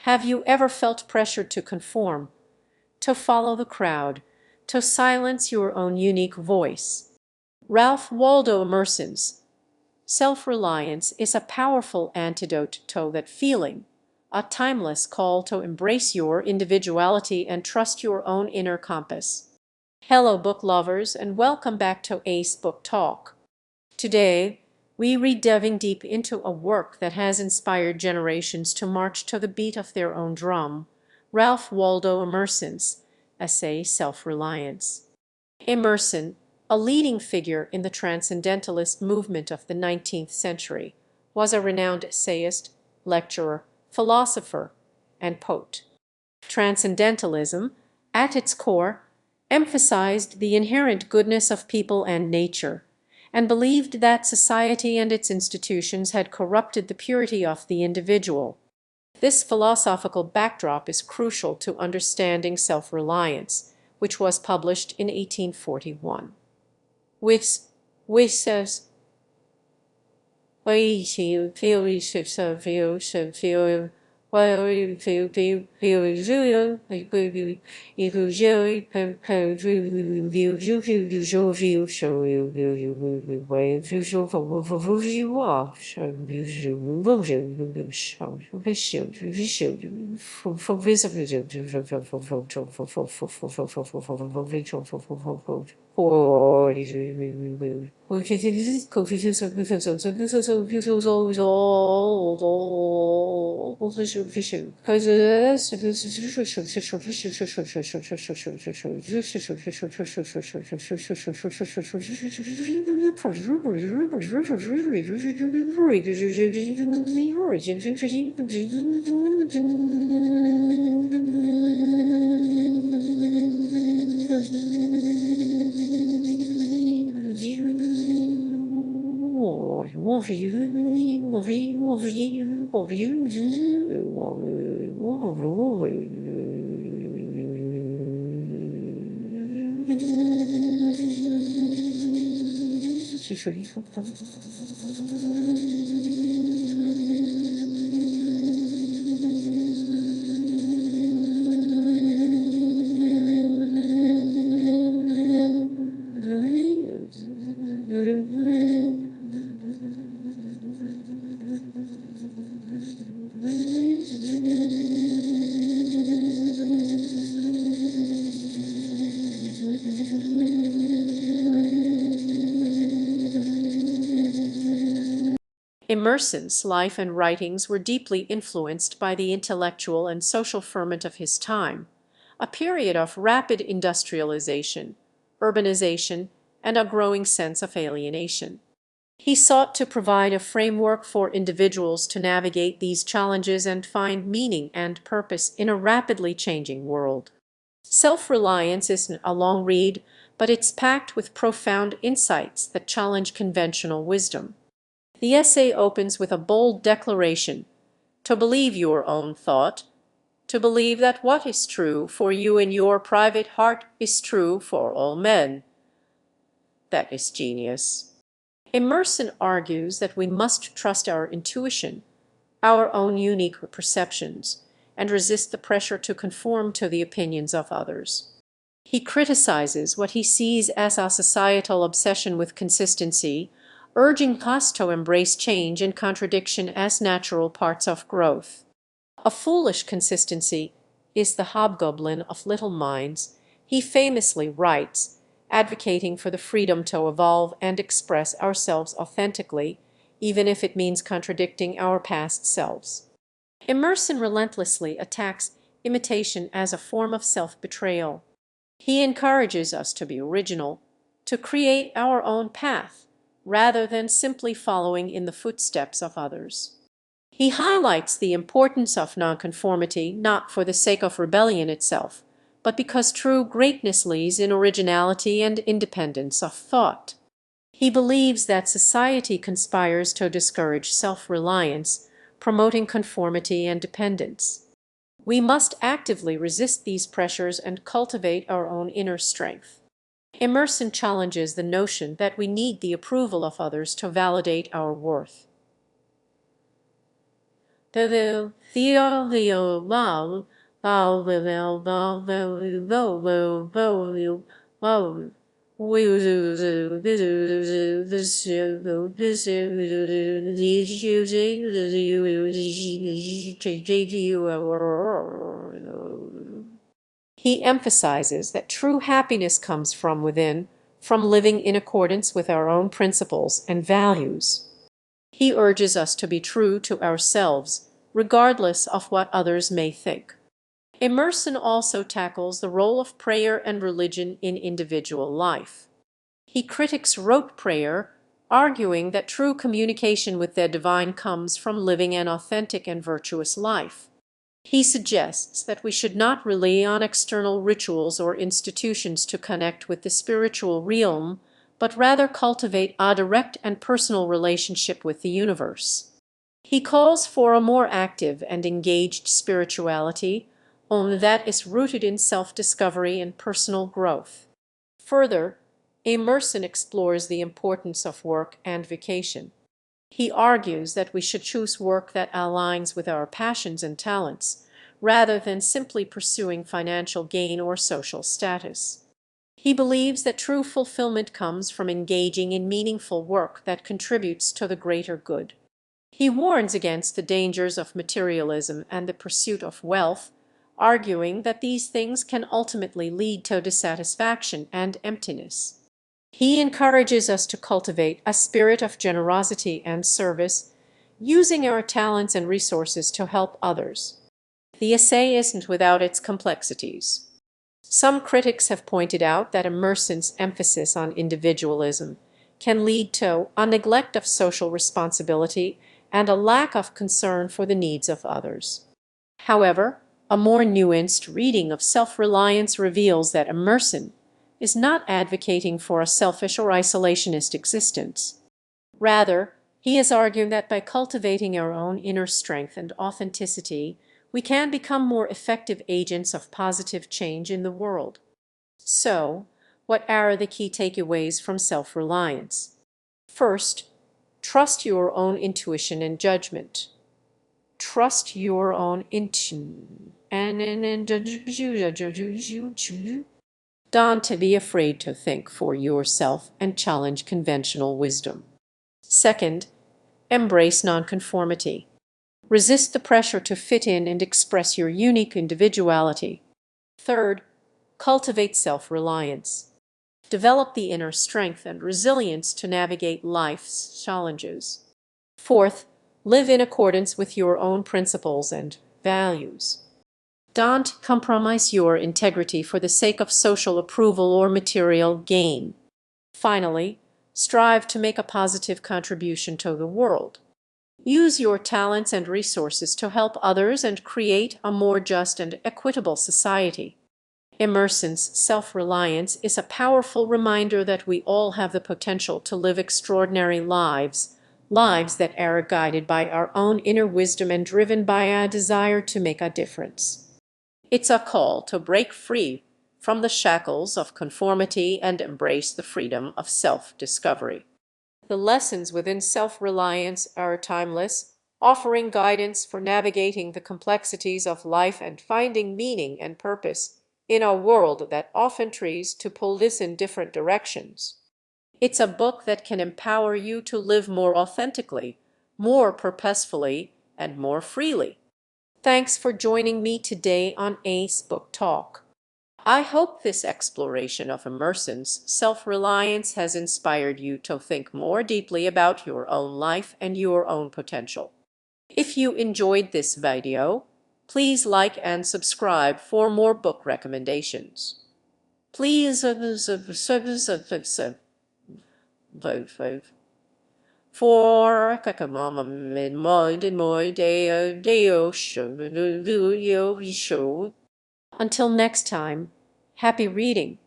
Have you ever felt pressure to conform, to follow the crowd, to silence your own unique voice? Ralph Waldo Emerson's Self-Reliance is a powerful antidote to that feeling, a timeless call to embrace your individuality and trust your own inner compass. Hello, book lovers, and welcome back to Ace Book Talk. Today, we read diving deep into a work that has inspired generations to march to the beat of their own drum, Ralph Waldo Emerson's essay Self-Reliance. Emerson, a leading figure in the transcendentalist movement of the 19th century, was a renowned essayist, lecturer, philosopher, and poet. Transcendentalism, at its core, emphasized the inherent goodness of people and nature, and believed that society and its institutions had corrupted the purity of the individual. This philosophical backdrop is crucial to understanding Self-Reliance, which was published in 1841. Which says, Emerson's life and writings were deeply influenced by the intellectual and social ferment of his time, a period of rapid industrialization, urbanization, and a growing sense of alienation. He sought to provide a framework for individuals to navigate these challenges and find meaning and purpose in a rapidly changing world. Self-Reliance isn't a long read, but it's packed with profound insights that challenge conventional wisdom. The essay opens with a bold declaration: to believe your own thought, to believe that what is true for you in your private heart is true for all men. That is genius. Emerson argues that we must trust our intuition, our own unique perceptions, and resist the pressure to conform to the opinions of others. He criticizes what he sees as a societal obsession with consistency, urging us to embrace change and contradiction as natural parts of growth. A foolish consistency is the hobgoblin of little minds, he famously writes, advocating for the freedom to evolve and express ourselves authentically, even if it means contradicting our past selves. Emerson relentlessly attacks imitation as a form of self-betrayal. He encourages us to be original, to create our own path, rather than simply following in the footsteps of others. He highlights the importance of nonconformity not for the sake of rebellion itself, but because true greatness lies in originality and independence of thought. He believes that society conspires to discourage self-reliance, promoting conformity and dependence. We must actively resist these pressures and cultivate our own inner strength. Emerson challenges the notion that we need the approval of others to validate our worth. He emphasizes that true happiness comes from within, from living in accordance with our own principles and values. He urges us to be true to ourselves, regardless of what others may think. Emerson also tackles the role of prayer and religion in individual life. He critiques rote prayer, arguing that true communication with the divine comes from living an authentic and virtuous life. He suggests that we should not rely on external rituals or institutions to connect with the spiritual realm, but rather cultivate a direct and personal relationship with the universe. He calls for a more active and engaged spirituality, one that is rooted in self-discovery and personal growth. Further, Emerson explores the importance of work and vocation. He argues that we should choose work that aligns with our passions and talents, rather than simply pursuing financial gain or social status. He believes that true fulfillment comes from engaging in meaningful work that contributes to the greater good. He warns against the dangers of materialism and the pursuit of wealth, arguing that these things can ultimately lead to dissatisfaction and emptiness. He encourages us to cultivate a spirit of generosity and service, using our talents and resources to help others. The essay isn't without its complexities. Some critics have pointed out that Emerson's emphasis on individualism can lead to a neglect of social responsibility and a lack of concern for the needs of others. However, a more nuanced reading of Self-Reliance reveals that Emerson is not advocating for a selfish or isolationist existence. Rather, he is arguing that by cultivating our own inner strength and authenticity, we can become more effective agents of positive change in the world. So, what are the key takeaways from Self-Reliance? First, trust your own intuition and judgment. Trust your own intuition. Don't be afraid to think for yourself and challenge conventional wisdom. Second, embrace nonconformity. Resist the pressure to fit in and express your unique individuality. Third, cultivate self-reliance. Develop the inner strength and resilience to navigate life's challenges. Fourth, live in accordance with your own principles and values. Don't compromise your integrity for the sake of social approval or material gain. Finally, strive to make a positive contribution to the world. Use your talents and resources to help others and create a more just and equitable society. Emerson's Self-Reliance is a powerful reminder that we all have the potential to live extraordinary lives, lives that are guided by our own inner wisdom and driven by a desire to make a difference. It's a call to break free from the shackles of conformity and embrace the freedom of self-discovery. The lessons within Self-Reliance are timeless, offering guidance for navigating the complexities of life and finding meaning and purpose in a world that often tries to pull us in different directions. It's a book that can empower you to live more authentically, more purposefully, and more freely. Thanks for joining me today on Ace Book Talk. I hope this exploration of Emerson's Self-Reliance has inspired you to think more deeply about your own life and your own potential. If you enjoyed this video, please like and subscribe for more book recommendations. Please for until next time, happy reading.